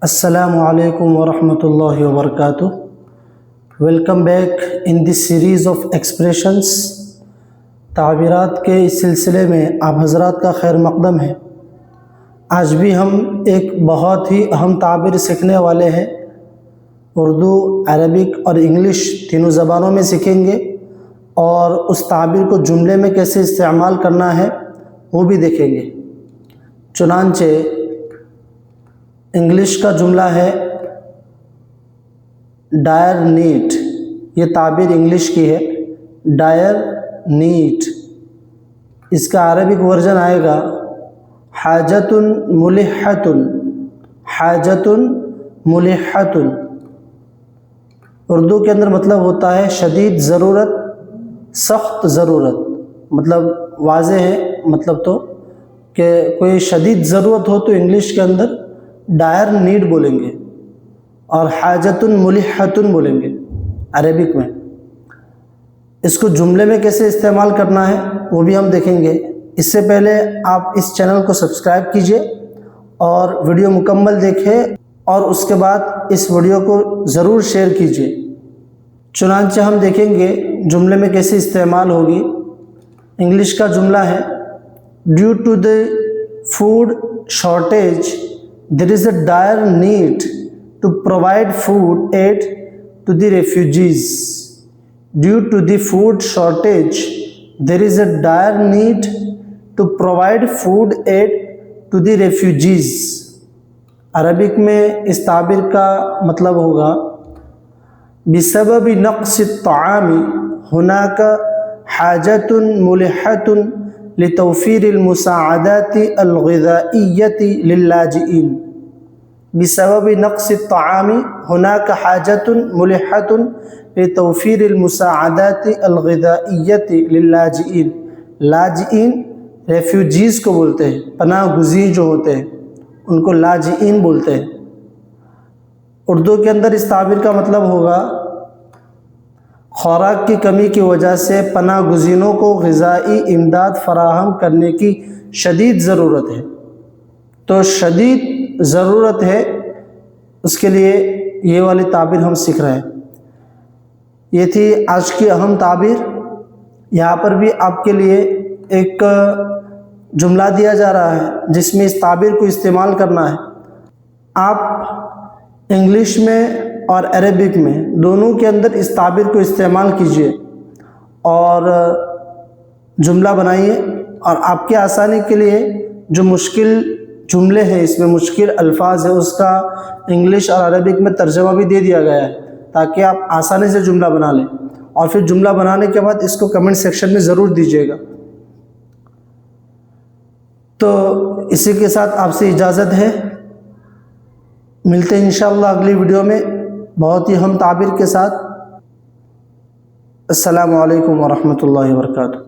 Assalamu alaikum wa rahmatullahi wa barakatuh. Welcome back in this series of expressions. ताबीरात के इस सिलसिले में आप हज़रात का खैर मक़दम है। आज भी हम एक बहुत ही अहम ताबीर सीखने वाले हैं। उर्दू, अरबिक और इंग्लिश तीनों ज़बानों में सीखेंगे और उस ताबीर को जुमले में कैसे इस्तेमाल करना है वो भी देखेंगे। चुनांचे इंग्लिश का जुमला है डायर नीट। ये ताबीर इंग्लिश की है, डायर नीट। इसका अरबिक वर्जन आएगा हाजतुन मुलिहतुन, हाजतुन मुलिहतुन। उर्दू के अंदर मतलब होता है शदीद ज़रूरत, सख्त ज़रूरत। मतलब वाज़े है, मतलब तो कि कोई शदीद ज़रूरत हो तो इंग्लिश के अंदर डायर नीड बोलेंगे और हाजतुन मुलिहतुन बोलेंगे अरबिक में। इसको जुमले में कैसे इस्तेमाल करना है वो भी हम देखेंगे। इससे पहले आप इस चैनल को सब्सक्राइब कीजिए और वीडियो मुकम्मल देखें और उसके बाद इस वीडियो को ज़रूर शेयर कीजिए। चुनांचे हम देखेंगे जुमले में कैसे इस्तेमाल होगी। इंग्लिश का जुमला है due to the food shortage there is a dire need to provide food aid to the refugees. Due to the food shortage, there is a dire need to provide food aid to the refugees. Arabic में इस ताबीर का मतलब होगा बिसबब नक़्स त्ताआमी हुनाका हाजतुन मुलिहतुन लितौफीर मुसाअदाति अलग़िज़ाइय्यति लिल्लाजिईन। बिसबब नक़्स त्ताआमी हुनाका हाजतुन मुलिहतुन लितौफीर मुसाअदाति अलग़िज़ाइय्यति लिल्लाजिईन। लाजिईन refugees को बोलते हैं, पनाह गुज़ीर जो होते हैं उनको लाजिईन बोलते हैं। उर्दू के अंदर इस ताबीर का मतलब होगा खुराक की कमी की वजह से पनाह गुज़ीरों को ग़िज़ाई इमदाद फ़राहम करने की शदीद ज़रूरत है। तो शदीद ज़रूरत है, उसके लिए ये वाली ताबीर हम सीख रहे हैं। ये थी आज की अहम ताबीर। यहाँ पर भी आपके लिए एक जुमला दिया जा रहा है जिसमें इस ताबीर को इस्तेमाल करना है। आप इंग्लिश में और अरबिक में दोनों के अंदर इस ताबीर को इस्तेमाल कीजिए और जुमला बनाइए। और आपके आसानी के लिए जो मुश्किल जुमले हैं, इसमें मुश्किल अल्फाज है, उसका इंग्लिश और अरबिक में तर्जमा भी दे दिया गया है ताकि आप आसानी से जुमला बना लें। और फिर जुमला बनाने के बाद इसको कमेंट सेक्शन में ज़रूर दीजिएगा। तो इसी के साथ आपसे इजाज़त है। मिलते हैं इंशाअल्लाह अगली वीडियो में बहुत ही अहम ताबीर के साथ। अस्सलामु अलैकुम व रहमतुल्लाहि व बरकातुहू।